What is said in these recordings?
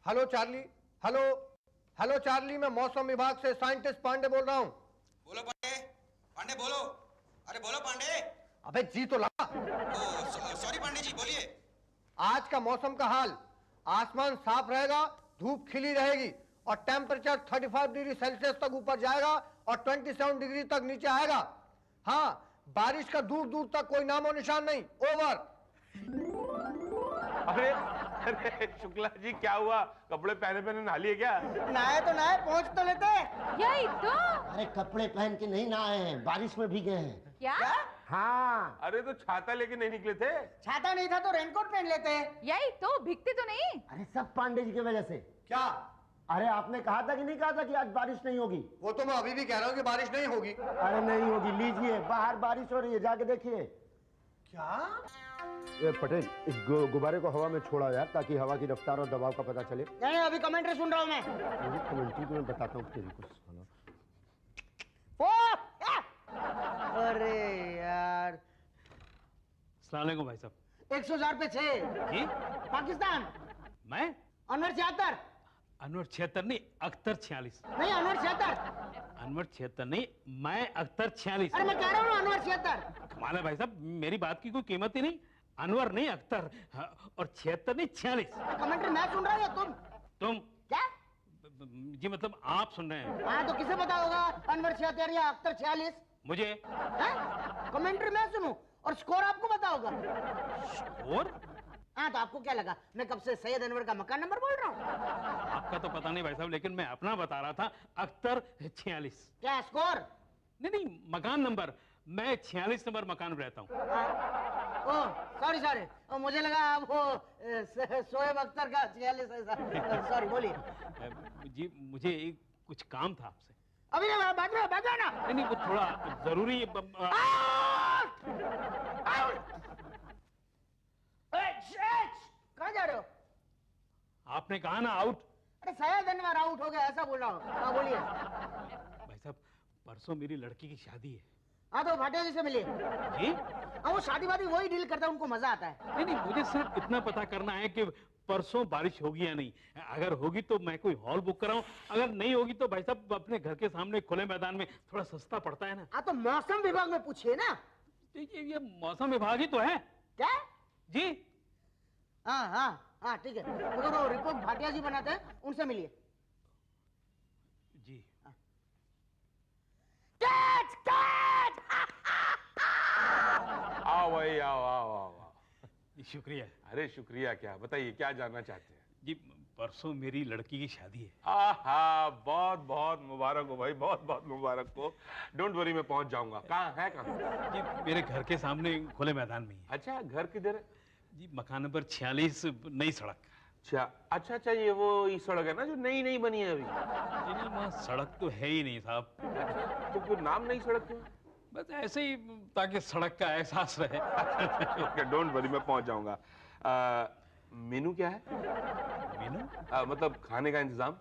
Hello Charlie. Hello hello Charlie, मैं मौसम विभाग से साइंटिस्ट पांडे बोल रहा हूँ। बोलो पांडे। पांडे बोलो। अरे बोलो पांडे। अबे जी तो लगा। सॉरी पांडे जी, बोलिए। आज का मौसम का हाल, आसमान साफ रहेगा, धूप खिली रहेगी और टेम्परेचर 35 डिग्री सेल्सियस तक ऊपर जाएगा और 27 डिग्री तक नीचे आएगा। हाँ, बारिश का दूर दूर तक कोई नामो निशान नहीं। ओवर। अरे अरे शुक्ला जी, क्या हुआ? कपड़े पहने पहने नहा लिए क्या? नहाए तो नहाए, पहुंच तो लेते। यही तो। अरे कपड़े पहन के नहीं नहाए हैं, बारिश में भीगे हैं। क्या? हाँ। अरे तो छाता लेके नहीं निकले थे? छाता नहीं था तो रेनकोट पहन लेते। यही तो, भीगते तो नहीं। अरे सब पांडे जी की वजह से। क्या? अरे आपने कहा था कि नहीं कहा था कि आज बारिश नहीं होगी? वो तो मैं अभी भी कह रहा हूँ कि बारिश नहीं होगी। अरे नहीं होगी, लीजिए बाहर बारिश हो रही है, जाके देखिए। क्या? पटेल, इस गुब्बारे को हवा में छोड़ा यार, ताकि हवा की रफ्तार और दबाव का पता चले। नहीं, अभी कमेंट्री सुन रहा हूँ मैं। कमेंट्री तो मैं बताता हूँ तेरी कुछ। अरे यार, अस्सलाम वालेकुम भाई साहब। 100,000 पे 6 जी? पाकिस्तान। मैं अनवर 76। अनवर 76 नहीं, अख्तर 46। नहीं, अनवर 76। अनवर 76 नहीं, मैं अख्तर 46। अरे मैं कह रहा हूँ अनवर 76। कमाल है भाई साहब, मेरी बात की कोई कीमत ही नहीं। अनवर नहीं अख्तर, और 76 नहीं 46। कमेंट्री मैं सुन रहा हूँ या तुम? तुम क्या? जी मतलब आप सुन रहे हैं? हाँ तो किसे पता होगा अनवर 76 या अख्तर 46? मुझे। कमेंट्री मैं सुनूं और स्कोर आपको पता होगा। और हाँ तो आपको क्या लगा मैं कब से सैयद अनवर का मकान नंबर बोल रहा हूँ? आपका तो पता नहीं भाई साहब, लेकिन मैं अपना बता रहा था। अख्तर 46। क्या स्कोर? नहीं, मकान नंबर। मैं 46 नंबर मकान में रहता हूँ। ओह सॉरी सॉरी, मुझे लगा आप वो शोएब अख्तर का 46 है। सॉरी, बोलिए। जी मुझे कुछ काम था आपसे। अभी नहीं, बाद में ना। नहीं, वो थोड़ा जरूरी। कहाँ जा रहे हो? आपने कहा ना आउट। अरे सैयद अनवर आउट हो गया ऐसा बोल रहा हूँ। हाँ बोलिए। भाई साहब, परसों मेरी लड़की की शादी है। हाँ तो भाटिया जी से मिलिए। जी? हाँ वो शादी वादी वही डील करता है, उनको मजा आता है। नहीं, मुझे सिर्फ इतना पता करना है कि परसों बारिश होगी या नहीं। अगर होगी तो मैं कोई हॉल बुक कराऊं, अगर नहीं होगी तो भाई साहब अपने घर के सामने खुले मैदान में थोड़ा सस्ता पड़ता है ना। हाँ तो मौसम विभाग में पूछिए ना। ये मौसम विभाग ही तो है। क्या? जी? हाँ हाँ हाँ ठीक है, तो वो रिपोर्ट भाटिया जी बनाते हैं, उनसे मिलिए। जी। Catch catch. आओ भाई, आओ आओ आओ आओ। शुक्रिया। अरे शुक्रिया क्या, बताइए क्या जानना चाहते हैं? जी परसों मेरी लड़की की शादी है। आहा, बहुत बहुत मुबारक हो भाई, बहुत बहुत मुबारक हो। डोंट वरी, मैं पहुंच जाऊंगा। कहाँ है? कहाँ? जी मेरे घर के सामने खुले मैदान में ही है। अच्छा, घर किधर है? जी मकान नंबर 46, नई सड़क। अच्छा, ये वो इस सड़क है ना जो नई नई बनी है अभी? जी नहीं, वहाँ सड़क तो है ही नहीं साहब। अच्छा, तो फिर नाम नई सड़क क्यों? बस ऐसे ही, ताकि सड़क का एहसास रहे। ओके, डोंट वरी, मैं पहुंच जाऊंगा। मेनू क्या है? मेनू? मतलब खाने का इंतजाम?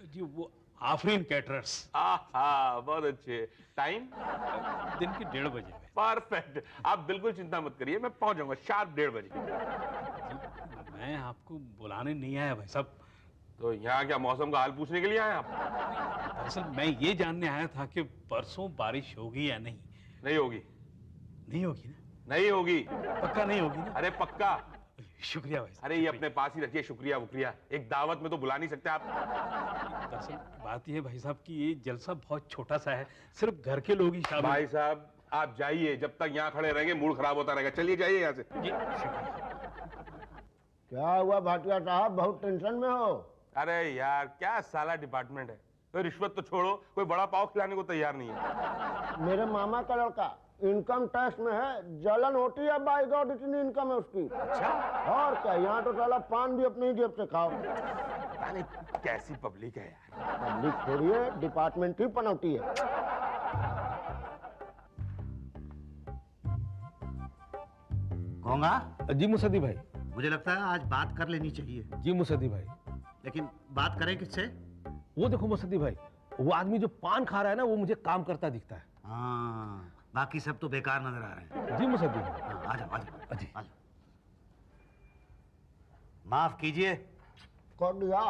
जी वो आफरीन कैटरर्स। आहा, बहुत अच्छे। टाइम? दिन के 1:30 बजे में। परफेक्ट, आप बिल्कुल चिंता मत करिए, मैं पहुंच जाऊंगा शार्प 1:30 बजे। मैं आपको बुलाने नहीं आया भाई साहब। तो यहाँ क्या मौसम का हाल पूछने के लिए आए आप? दरअसल मैं ये जानने आया था कि परसों बारिश होगी या नहीं। नहीं होगी। नहीं होगी ना? नहीं होगी। पक्का नहीं होगी ना? अरे पक्का। शुक्रिया भाई। अरे ये अपने पास ही रखिए, शुक्रिया वुक्रिया, एक दावत में तो बुला नहीं सकते आप। दरअसल बात ये है भाई साहब कि ये जलसा बहुत छोटा सा है, सिर्फ घर के लोग ही शामिल। भाई साहब आप जाइए, जब तक यहाँ खड़े रहेंगे मूड खराब होता रहेगा। चलिए जाइए यहाँ से। जी शुक्रिया। क्या हुआ भाटिया साहब, बहुत टेंशन में हो? अरे यार क्या साला डिपार्टमेंट है, तो रिश्वत तो छोड़ो, कोई बड़ा पाव खिलाने को तैयार नहीं है। मेरे मामा का लड़का इनकम टैक्स में है, जलन होती है बाई गॉड, इतनी इनकम है उसकी। अच्छा? और क्या, यहाँ तो साला पान भी अपनी जेब से खाओ। पता नहीं कैसी पब्लिक है यार। पब्लिक थोड़ी है, डिपार्टमेंट ही पनौती है। गोंगा जी मुसद्दी भाई। मुझे लगता है आज बात कर लेनी चाहिए। जी मुसद्दी भाई। लेकिन बात करें किससे? वो देखो मुसद्दी भाई, वो आदमी जो पान खा रहा है ना, वो मुझे काम करता दिखता है। हाँ, बाकी सब तो बेकार नजर आ रहे हैं। जी मुसद्दी भाई। हाँ, आ जाओ आ जाओ जी। आ जाओ। माफ कीजिए, कर दिया।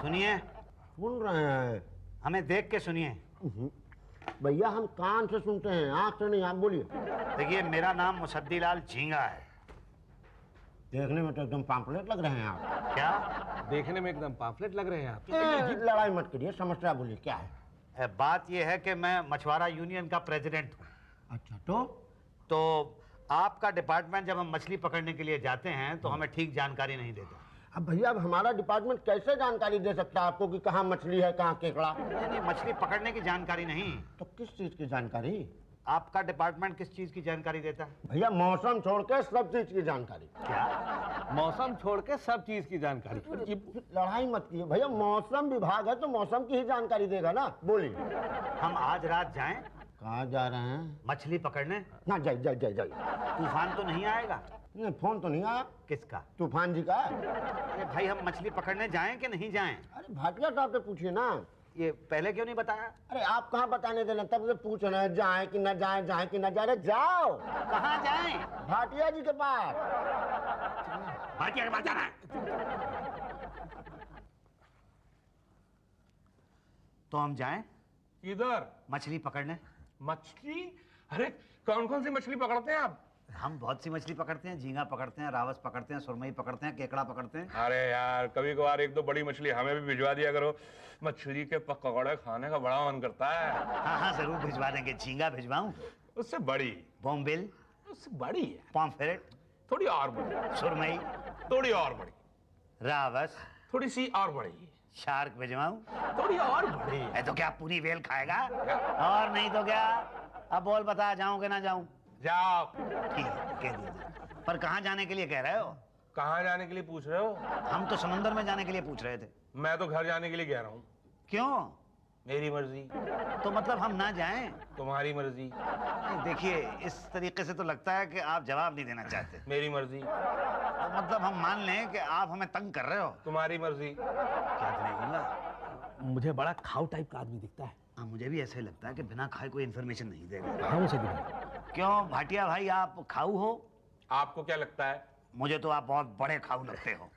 सुनिए, सुन रहे हैं हमें देख के सुनिए। भैया, हम कान से सुनते हैं, आंख से नहीं। आप बोलिए। देखिए, मेरा नाम मुसद्दीलाल झींगा है। देखने में तो एकदम पाम्पलेट लग रहे हैं आप। क्या? देखने में एकदम पाम्पलेट लग रहे हैं आप। लड़ाई मत करिए, समस्या बोलिए क्या है। बात यह है कि मैं मछुआरा यूनियन का प्रेसिडेंट हूँ। अच्छा, तो आपका डिपार्टमेंट जब हम मछली पकड़ने के लिए जाते हैं तो हमें ठीक जानकारी नहीं देता। अब भैया, अब हमारा डिपार्टमेंट कैसे जानकारी दे सकता है आपको कि कहाँ मछली है, कहाँ केकड़ा? नहीं, मछली पकड़ने की जानकारी नहीं। तो किस चीज की जानकारी? आपका डिपार्टमेंट किस चीज की जानकारी देता है? भैया, मौसम छोड़ के सब चीज की जानकारी। क्या? मौसम छोड़ के सब चीज की जानकारी। लड़ाई मत कीजिए भैया, मौसम विभाग है तो मौसम की ही जानकारी देगा ना। बोलिए। हम आज रात जाएं कहाँ जा रहे हैं? मछली पकड़ने? ना, जाइए जाइए जाइए जाइए। तूफान तो नहीं आएगा? नहीं, फोन तो नहीं आया। किसका? तूफान जी का। अरे भाई, हम मछली पकड़ने जाएं कि नहीं जाएं? अरे भाटिया साहब से पूछिए ना। ये पहले क्यों नहीं बताया? अरे आप कहाँ बताने देना, तब से पूछ रहे हैं जाए कि न जाए, जाए कि न जाए। अरे जाओ। कहाँ जाएं? भाटिया जी के पास। भाटिया के पास जाना है। तो हम जाएं इधर मछली पकड़ने? मछली? अरे कौन कौन सी मछली पकड़ते हैं आप? हम बहुत सी मछली पकड़ते हैं। झींगा पकड़ते हैं, रावस पकड़ते हैं, सुरमई पकड़ते हैं, केकड़ा पकड़ते हैं। अरे यार, कभी कभार एक दो बड़ी मछली हमें भी भिजवा दिया करो। मछली के पकौड़े खाने का बड़ा मन करता है। हाँ हाँ, जरूर भिजवा देंगे। झींगा भिजवाऊं? उससे बड़ी। बॉम्बिल? उससे बड़ी है। पॉम्फ्रेट? थोड़ी और बड़ी। सुरमई? थोड़ी और बड़ी। रावस? थोड़ी सी और बड़ी। शार्क भिजवाऊं? थोड़ी और बड़ी। है तो क्या पूरी वेल खाएगा? और नहीं तो क्या? अब बोल, बता, जाऊं कि ना जाऊं? जाओ। ठीक है, कह दिया। पर कहाँ जाने के लिए कह रहे हो? कहाँ जाने के लिए पूछ रहे हो? हम तो समुंदर में जाने के लिए पूछ रहे थे। मैं तो घर जाने के लिए कह रहा हूँ। क्यों? मेरी मर्जी। तो मतलब हम ना जाएं? तुम्हारी मर्जी। नहीं, देखिए, इस तरीके से तो लगता है कि आप जवाब नहीं देना चाहते। मेरी मर्जी। तो मतलब हम मान लें कि आप हमें तंग कर रहे हो। तुम्हारी मर्जी। क्या करेंगे? मुझे बड़ा खाऊ टाइप का आदमी दिखता है। हाँ, मुझे भी ऐसा ही लगता है कि बिना खाए कोई इन्फॉर्मेशन नहीं देगा। हाँ मुझे भाई। क्यों भाटिया भाई, आप खाऊ हो? आपको क्या लगता है? मुझे तो आप बहुत बड़े खाऊ लगते हो।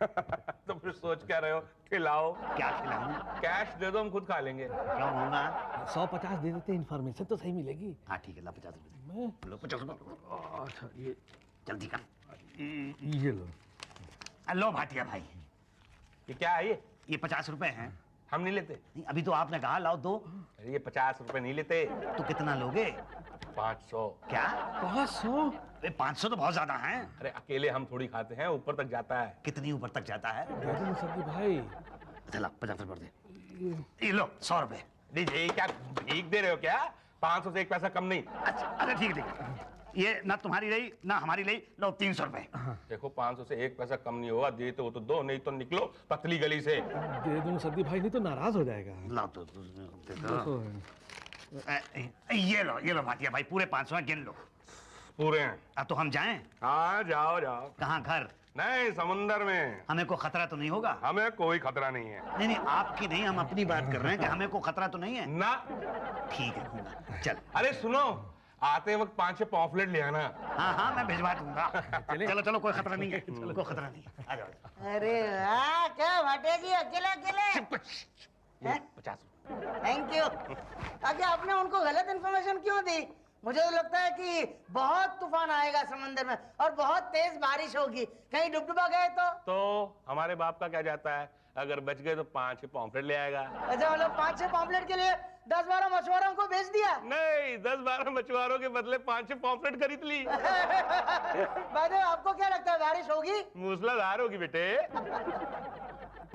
तो फिर सोच क्या रहे हो? खिलाओ। क्या खिलाऊं? कैश दे दो, हम खुद खा लेंगे। क्यों होगा? 150 दे देते, इन्फॉर्मेशन तो सही मिलेगी। हाँ ठीक है, ला 50 रुपए। लो 50 रुपए। अच्छा, ये जल्दी कर। ये लो। लो भाटिया भाई, ये क्या है? ये 50 रुपए हैं। हम नहीं लेते। नहीं, अभी तो आपने कहा लाओ दो। अरे ये 50 रुपए नहीं लेते। तो कितना लोगे? 500। क्या? 500? 500 तो बहुत ज्यादा हैं। अरे अकेले हम थोड़ी खाते हैं, ऊपर तक जाता है। कितनी ऊपर तक जाता है? दे दो मुसद्दी भाई। चला 50 रुपए दे। ये लो 100 रुपए। ये क्या भीख दे रहे हो क्या? 500 से एक पैसा कम नहीं। अच्छा, अरे ठीक है। ये ना तुम्हारी रही ना हमारी रही। लो 300 रुपए। देखो 500 से एक पैसा कम नहीं होगा। दे तो दो, नहीं तो निकलो पतली गली से। दे दो मुसद्दी भाई, नहीं तो नाराज हो जाएगा। ला तो ये लो भाटिया भाई, पूरे 500 गिन लो। पूरे हैं। अब तो हम जाएं? हाँ जाओ जाओ। कहाँ? घर? नहीं, समुंदर में। हमें को खतरा तो नहीं होगा? हमें कोई खतरा नहीं है। नहीं नहीं, आपकी नहीं, हम अपनी बात कर रहे हैं कि हमें को खतरा तो नहीं है ना। ठीक है, चल। अरे सुनो, आते वक्त 5-6 पॉम्फलेट ले आना। हाँ हाँ, मैं भिजवा दूंगा। चलो चलो, कोई खतरा नहीं है। कोई खतरा नहीं है। आ जाओ। अरे वाह, क्या भाटिया जी, अकेले अकेले। 50। Thank you. आगे आपने उनको गलत इन्फॉर्मेशन क्यों दी? मुझे तो लगता है कि बहुत तूफान आएगा समंदर में और बहुत तेज बारिश होगी। कहीं डुबडुबा गए तो हमारे बाप का क्या जाता है? अगर बच गए तो 5-6 पॉम्फलेट ले आएगा। अच्छा, मतलब 5-6 पॉम्फलेट के लिए 10-12 मछुआरों को भेज दिया? नहीं, 10-12 मछुआरों के बदले 5-6 पॉम्फलेट खरीद ली। भाई, आपको क्या लगता है बारिश होगी? मूसलाधार होगी बेटे।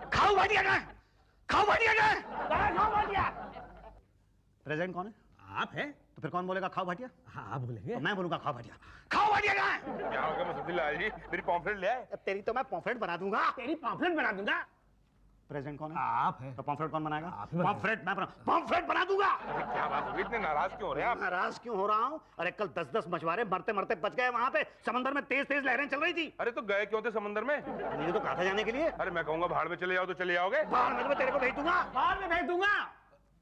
खाओ भाटिया का, खाओ भाटिया का, खाओ भाटिया। प्रेसिडेंट कौन है? आप हैं? तो फिर कौन बोलेगा खाओ भाटिया? हाँ आप बोलेंगे। तो मैं बोलूंगा खाओ भाटिया। खाओ भाटिया का। क्या होगा मुसद्दीलाल जी, मेरी पॉम्फलेट ले आए। तेरी तो मैं पॉम्फ्रेट बना दूंगा। तेरी पॉम्फलेट बना दूंगा। प्रेसिडेंट कौन है? आप हैं। तो पॉम्फ्रेट कौन बनाएगा? आप ही बनाएंगे। पॉम्फ्रेट मैं पॉम्फ्रेट बना दूंगा। अरे क्या बात होगी, इतने नाराज क्यों हो रहे हैं आप? नाराज क्यों हो रहा हूँ? अरे कल 10-10 मछुआरे मरते मरते बच गए वहां पे। समंदर में तेज तेज लहरें चल रही थी। अरे तो गए क्यों थे समंदर में? मुझे तो कहा था जाने के लिए। अरे मैं कहूंगा भाड़ में चले जाओ तो चले जाओगे। भाड़ में तो मैं तेरे को भेज दूंगा। भाड़ में भेज दूंगा।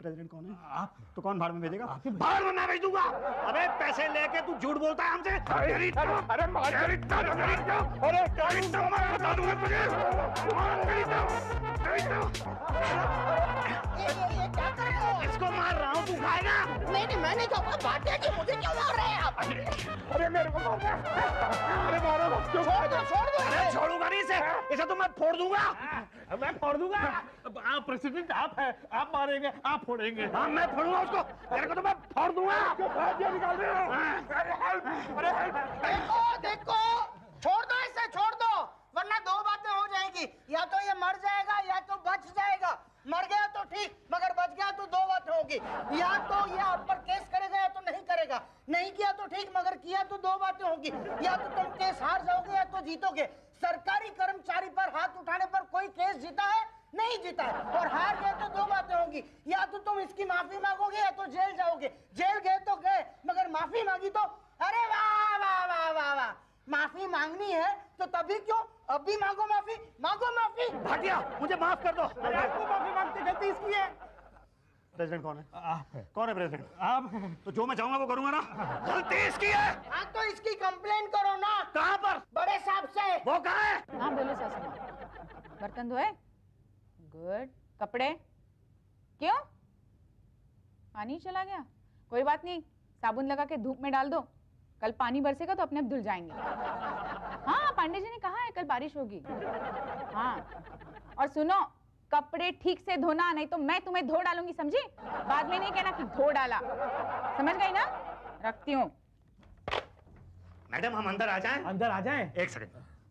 प्रेसिडेंट कौन है? आप। तो कौन भाड़ में भेजेगा? भाड़ में मैं भेज दूंगा। अबे पैसे लेके तू झूठ बोलता है हमसे। अरे बता दूंगा तुझे। ये क्या कर रहे हो? इसको मार रहा हूँ, तू खाएगा? नहीं नहीं मैं नहीं खाऊंगा। भाटिया जी मुझे क्यों मार रहे हैं आप? अरे मेरे को मार, अरे मारो मत, क्यों? छोड़ दो। अरे छोड़ूंगा नहीं इसे तो मैं फोड़ दूंगा। मैं फोड़ दूंगा। अब आप प्रेसिडेंट आप हैं, आप मारेंगे, आप फोड़ेंगे। हाँ मैं फोड़ूंगा उसको, तेरे को तो मैं फोड़ दूंगा। निकाल रहे हो? अरे हेल्प। देखो छोड़ दो इसे, छोड़ दो, वरना दो बातें हो जाएगी। या तो ये मर जाएगा या तो बच जाएगा। मर गया तो ठीक, मगर बच गया तो दो बातें होगी। या तो ये आप पर केस करेगा या तो नहीं करेगा। नहीं किया तो ठीक, मगर किया तो दो बातें होगी। या तो तुम केस हार जाओगे या तो जीतोगे। सरकारी कर्मचारी पर हाथ उठाने पर कोई केस जीता है? नहीं जीता है। और हार गए तो दो बातें होंगी। या तो तुम इसकी माफी मांगोगे या तो जेल जाओगे। जेल गए तो गए, मगर माफी मांगी तो अरे वाह वाह वाह वाह वाह। माफी मांगनी है तो तभी क्यों, अभी मांगो माफी, मांगो माफी। भाटिया मुझे माफ कर दो। अरे आपको माफी मांगते गलती इसकी है। प्रेसिडेंट कौन है? आप हैं। कौन है प्रेसिडेंट? आप हैं। तो जो मैं चाहूंगा वो करूंगा ना। गलती इसकी है। हाँ तो इसकी कंप्लेन करो ना। कहाँ पर? बड़े साहब से। वो कहाँ है? हाँ बोलो सासू माँ। बर्तन धोए? गुड। कपड़े? क्यों? पानी चला गया? कोई बात नहीं, साबुन लगा के धूप में डाल दो, कल पानी बरसेगा तो अपने आप धुल जाएंगे। हाँ पांडे जी ने कहा है कल बारिश होगी। हाँ और सुनो, कपड़े ठीक से धोना, नहीं तो मैं तुम्हें धो डालूंगी, समझी? बाद में नहीं कहना कि धो डाला। समझ गई ना? रखती हूँ। मैडम हम अंदर आ जाएं? अंदर आ जाएं? एक सेकंड,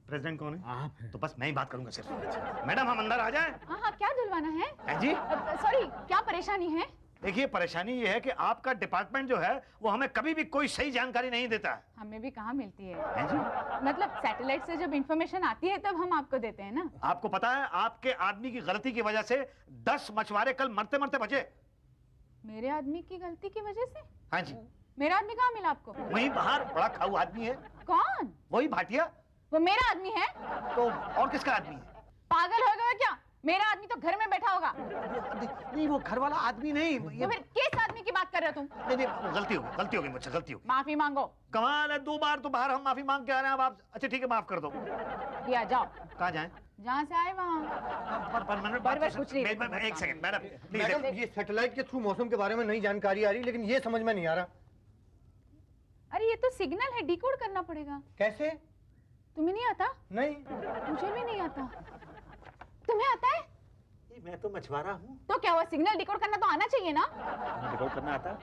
प्रेसिडेंट कौन है? आप हैं। तो बस मैं ही बात करूंगा सिर्फ। मैडम हम अंदर आ जाएं? हाँ हाँ क्या धुलवाना है? हैं जी? सॉरी, क्या परेशानी है? देखिए परेशानी ये है कि आपका डिपार्टमेंट जो है वो हमें कभी भी कोई सही जानकारी नहीं देता है। हमें भी कहाँ मिलती है? हैं जी? मतलब सैटेलाइट से जब इंफॉर्मेशन आती है तब हम आपको देते हैं ना। आपको पता है आपके आदमी की गलती की वजह से 10 मछुआरे कल मरते मरते बचे। मेरे आदमी की गलती की वजह से? हाँ जी। मेरा आदमी कहाँ मिला आपको? वहीं बाहर बड़ा खाऊ आदमी है। कौन? वही भाटिया। वो मेरा आदमी है? तो और किसका आदमी है? पागल हो गए हो क्या? मेरा आदमी तो घर में बैठा होगा। नहीं वो घर वाला आदमी नहीं। तो फिर किस आदमी की बात कर रहे हो तुम? नहीं गलती होगी मुझसे, गलती होगी। माफी मांगो। कमाल है, 2 बार तो बाहर हम माफी मांग के आ रहे हैं, अब आप अच्छा ठीक है माफ कर दो। या जाओ, कहाँ जाएं? जहाँ से आए वहाँ। कुछ नहीं। एक सेकंड मैडम मैडम ये सैटेलाइट के थ्रू मौसम के बारे में नई जानकारी आ रही, लेकिन ये समझ में नहीं आ रहा। अरे ये तो सिग्नल है, डिकोड करना पड़ेगा। कैसे? तुम्हें नहीं आता? नहीं। मुझे भी नहीं आता। तुम्हें आता है? मैं तो मछुआरा हूँ। तो क्या हुआ, सिग्नल डिकोड करना तो आना चाहिए ना? डिकोड करना आता है?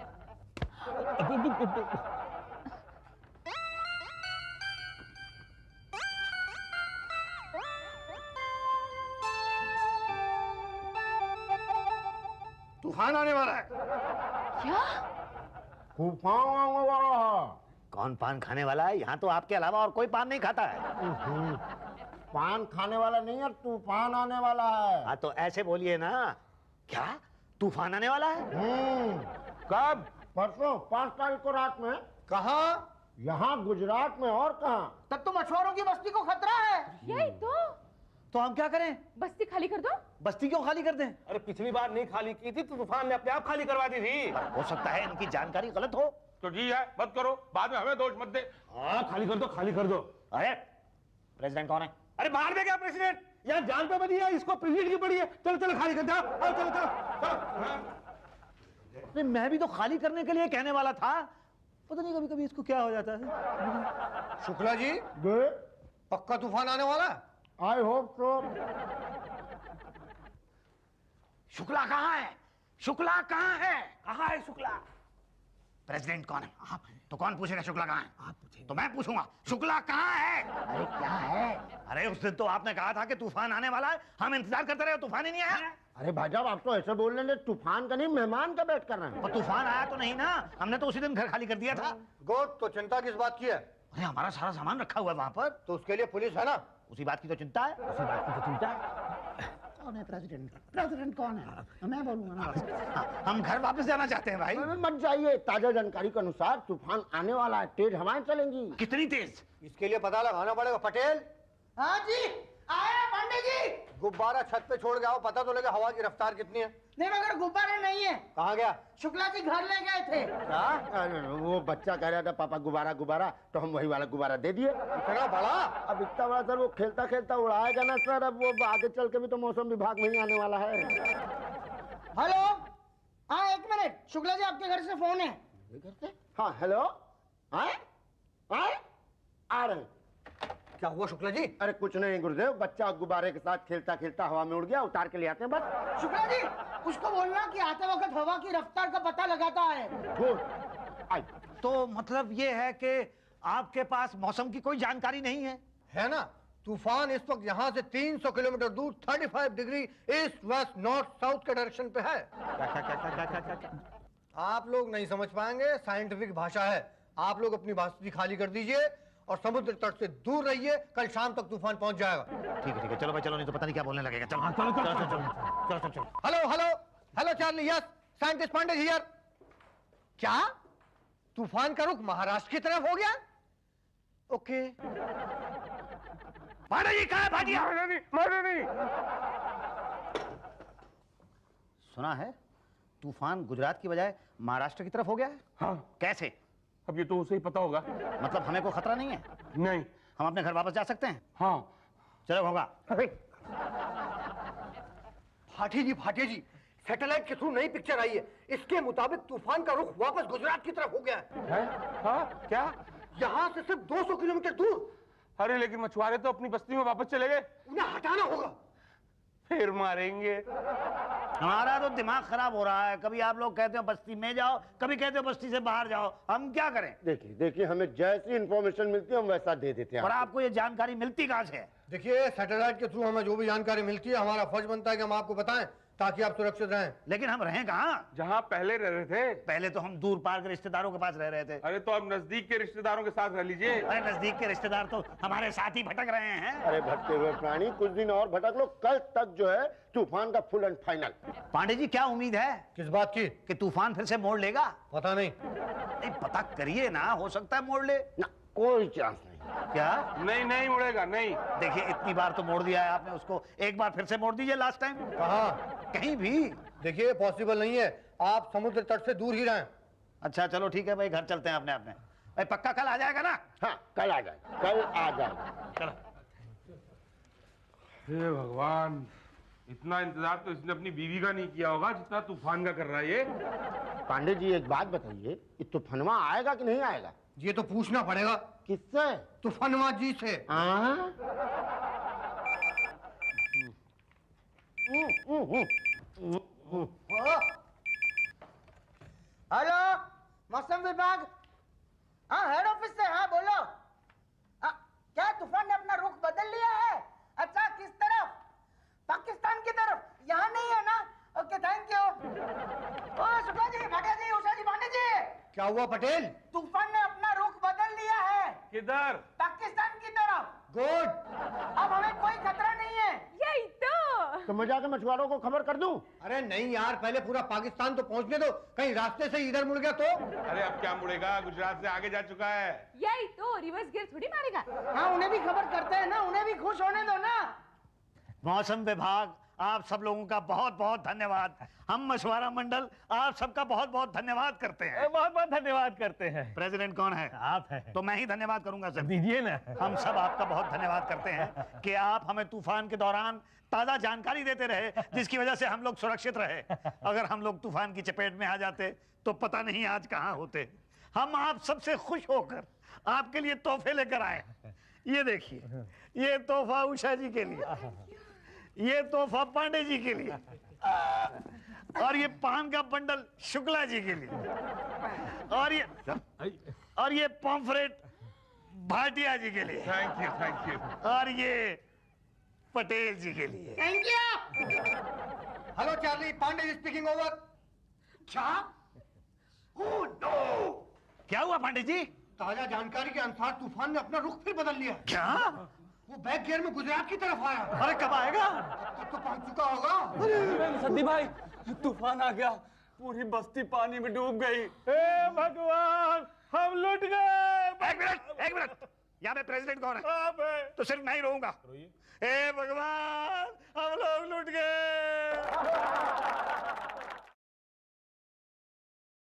तूफान आने वाला है। क्या? तूफान आने वाला है। कौन पान खाने वाला है? यहाँ तो आपके अलावा और कोई पान नहीं खाता है। पान खाने वाला नहीं है, तूफान आने वाला है। हाँ तो ऐसे बोलिए ना। क्या तूफान आने वाला है? कब? परसों 5 तारीख को रात में। कहाँ? यहाँ गुजरात में, और कहाँ? तब तो मछुआरों की बस्ती को खतरा है। यही तो हम क्या करें? बस्ती खाली कर दो। बस्ती क्यों खाली कर दें? अरे पिछली बार नहीं खाली की थी तो तूफान ने अपने आप खाली करवा दी थी। हो सकता है इनकी जानकारी गलत हो। तो जी है, मत करो, बाद में हमें दोष मत दे। हाँ खाली कर दो, खाली कर दो। अरे प्रेसिडेंट कौन है? अरे बाहर में क्या प्रेसिडेंट? यहाँ जान पे बनी है, इसको प्रेसिडेंट की पड़ी है। चलो चलो खाली कर दो, आओ चलो चलो चलो। अरे मैं भी तो खाली करने के लिए कहने वाला था। पता नहीं कभी कभी इसको क्या हो जाता है। शुक्ला जी पक्का तूफान आने वाला है? I hope so. शुक्ला कहाँ है? शुक्ला कहाँ है? कहाँ है शुक्ला? प्रेसिडेंट कौन है? आप हैं। तो कौन पूछेगा शुक्ला कहाँ है? आप पूछेंगे। तो मैं पूछूंगा शुक्ला कहाँ है? अरे क्या है? अरे उस दिन तो आपने कहा था कि तूफान आने वाला है, हम इंतजार करते रहे, तूफान ही नहीं आया। अरे भाई साहब आप तो ऐसे बोल रहे हैं, तूफान का नहीं मेहमान का वेट कर रहे हैं। और तूफान आया तो नहीं ना, हमने तो उसी दिन घर खाली कर दिया था। गुड, तो चिंता किस बात की है? अरे हमारा सारा सामान रखा हुआ है वहां पर। तो उसके लिए पुलिस है ना? उसी बात की तो चिंता है। उसी बात की तो चिंता है। कौन है प्रेसिडेंट? प्रेसिडेंट कौन है? मैं बोलूंगा ना। हम घर वापस जाना चाहते हैं भाई। मत जाइए, ताजा जानकारी के अनुसार तूफान आने वाला है, तेज हवाएं चलेंगी। कितनी तेज? इसके लिए पता लगाना पड़ेगा। पटेल। हाँ जी, आए पांडे जी। गुब्बारा छत पे छोड़ के आओ, पता तो लगे हवा की रफ्तार कितनी है। नहीं मगर गुब्बारे नहीं है। कहाँ गया? शुक्ला जी घर ले गए थे। क्या? अरे वो बच्चा कह रहा था पापा गुब्बारा गुब्बारा, तो हम वही वाला गुब्बारा दे दिए। इतना बड़ा? अब इतना बड़ा सर वो खेलता खेलता उड़ाएगा ना सर, अब वो आगे चल के भी तो मौसम विभाग में ही आने वाला है। हेलो, हाँ 1 मिनट, शुक्ला जी आपके घर से फोन है। घर से? हाँ हेलो, आए आए आ रहे हैं। क्या हुआ शुक्ला जी? अरे कुछ नहीं गुरुदेव, बच्चा गुब्बारे के साथ खेलता खेलता हवा में उड़ गया, उतार के ले आते हैं बस। शुक्ला जी उसको बोलना कि आते वक्त हवा की रफ्तार का पता लगाता है। गुड। आई। तो मतलब ये है कि आपके पास मौसम की कोई जानकारी नहीं है? है ना, तूफान इस वक्त यहाँ से 300 किलोमीटर दूर 35 degree east west north south के डायरेक्शन पे है। आप लोग नहीं समझ पाएंगे, साइंटिफिक भाषा है। आप लोग अपनी भाषा खाली कर दीजिए और समुद्र तट से दूर रहिए, कल शाम तक तूफान पहुंच जाएगा। ठीक है चलो भाई चलो, नहीं तो पता नहीं क्या बोलने लगेगा। चलो चलो चलो चलो चलो चलो चलो। Hello hello hello Charlie, yes scientist Pandey here. क्या तूफान का रुख महाराष्ट्र की तरफ हो गया? ओके। पांडे जी कहाँ है? भागिया। नहीं। सुना है तूफान गुजरात की बजाय महाराष्ट्र की तरफ हो गया है। हाँ, कैसे? अब ये तो उसे ही पता होगा। मतलब हमें कोई खतरा नहीं है? नहीं। हम अपने घर वापस जा सकते हैं? हाँ। चलो होगा। भाटी जी सैटेलाइट के थ्रू नई पिक्चर आई है, इसके मुताबिक तूफान का रुख वापस गुजरात की तरफ हो गया है। हाँ क्या? यहाँ से सिर्फ 200 किलोमीटर दूर। अरे लेकिन मछुआरे तो अपनी बस्ती में वापस चले गए। उन्हें हटाना होगा। फिर मारेंगे। हमारा तो दिमाग खराब हो रहा है, कभी आप लोग कहते हो बस्ती में जाओ, कभी कहते हो बस्ती से बाहर जाओ, हम क्या करें? देखिए हमें जैसी इंफॉर्मेशन मिलती है हम वैसा दे देते हैं। और आपको ये जानकारी मिलती कहाँ से है? देखिए सैटेलाइट के थ्रू हमें जो भी जानकारी मिलती है, हमारा फर्ज बनता है कि हम आपको बताएं ताकि आप सुरक्षित रहें। लेकिन हम रहें कहाँ? जहाँ पहले रह रहे थे। पहले तो हम दूर पार के रिश्तेदारों के पास रह रहे थे। अरे तो अब नजदीक के रिश्तेदारों के साथ रह लीजिए। अरे नजदीक के रिश्तेदार तो हमारे साथ ही भटक रहे हैं। अरे भटके हुए प्राणी, कुछ दिन और भटक लो, कल तक जो है तूफान का full and final. Pandey ji क्या उम्मीद है? किस बात की? कि तूफान फिर से मोड़ लेगा? पता नहीं। पता करिए ना, हो सकता है मोड़ ले। ना कोई चांस नहीं। क्या? नहीं मुड़ेगा, नहीं। देखिए इतनी बार तो मोड़ दिया है आपने उसको, एक बार फिर से मोड़ दीजिए लास्ट टाइम। कहाँ? कहीं भी। देखिए पॉसिबल नहीं है, आप समुद्र तट से दूर ही रहें। अच्छा चलो ठीक है भाई, घर चलते हैं अपने अपने। भाई पक्का कल आ जाएगा ना? हाँ कल आ जाएगा, कल आ जाएगा। चलो। हे भगवान, इतना इंतजार तो इसने अपनी बीवी का नहीं किया होगा जितना तूफान का कर रहा है ये। पांडे जी एक बात बताइए, ये तूफानवा आएगा कि नहीं आएगा? ये तो पूछना पड़ेगा। किससे? तूफानवा जी से। हेलो मौसम विभाग, हाँ हेड ऑफिस से। हाँ बोलो। क्या तूफान ने अपना रुख बदल लिया है? अच्छा किस तरफ? पाकिस्तान की तरफ? यहाँ नहीं है ना? Okay thank you. Oh Shukla ji, Bhatia ji, Usha ji, Pandey ji. क्या हुआ पटेल? तूफान ने अपना रुख बदल लिया है। किधर? पाकिस्तान की तरफ। गुड। अब हमें कोई खतरा नहीं है। यही तो मैं जाकर मछुआरों को खबर कर दूं? अरे नहीं यार, पहले पूरा पाकिस्तान तो पहुंचने दो, कहीं रास्ते से इधर मुड़ गया तो। अरे अब क्या मुड़ेगा, गुजरात से आगे जा चुका है। यही तो, रिवर्स गियर थोड़ी मारेगा। हाँ उन्हें भी खबर करते हैं ना, उन्हें भी खुश होने दो ना। मौसम विभाग आप सब लोगों का बहुत बहुत धन्यवाद। हम मछुआरा मंडल आप सबका बहुत बहुत धन्यवाद करते हैं। बहुत बहुत धन्यवाद करते हैं। प्रेसिडेंट कौन है? आप हैं। तो मैं ही धन्यवाद करूंगा सर। दीजिए ना। हम सब आपका बहुत धन्यवाद करते हैं कि आप हमें तूफान के दौरान ताजा जानकारी देते रहे, जिसकी वजह से हम लोग सुरक्षित रहे। अगर हम लोग तूफान की चपेट में आ जाते तो पता नहीं आज कहाँ होते। हम आप सबसे खुश होकर आपके लिए तोहफे लेकर आए। ये देखिए, ये तोहफा उषा जी के लिए, ये तोहफा पांडे जी के लिए, और ये पान का बंडल शुक्ला जी के लिए, और ये पॉम्फ्रेट भाटिया जी के लिए, थैंक यू। और ये पटेल जी के लिए। Thank you. Hello Charlie, Pandey speaking over. क्या? Oh no! क्या हुआ पांडे जी? ताजा जानकारी के अनुसार तूफान ने अपना रुख फिर बदल लिया। क्या? वो बैक गियर में गुजरात की तरफ आया। अरे कब आएगा? अब तो पहुंच चुका होगा। सदी भाई, तूफान आ गया, पूरी बस्ती पानी में डूब गई। हे भगवान, हम लुट गए। एक मिनट, यहाँ पे प्रेसिडेंट कौन है? आप है। तो सिर्फ मैं ही रोऊंगा। रोइए। हे भगवान, हम लोग लुट गए।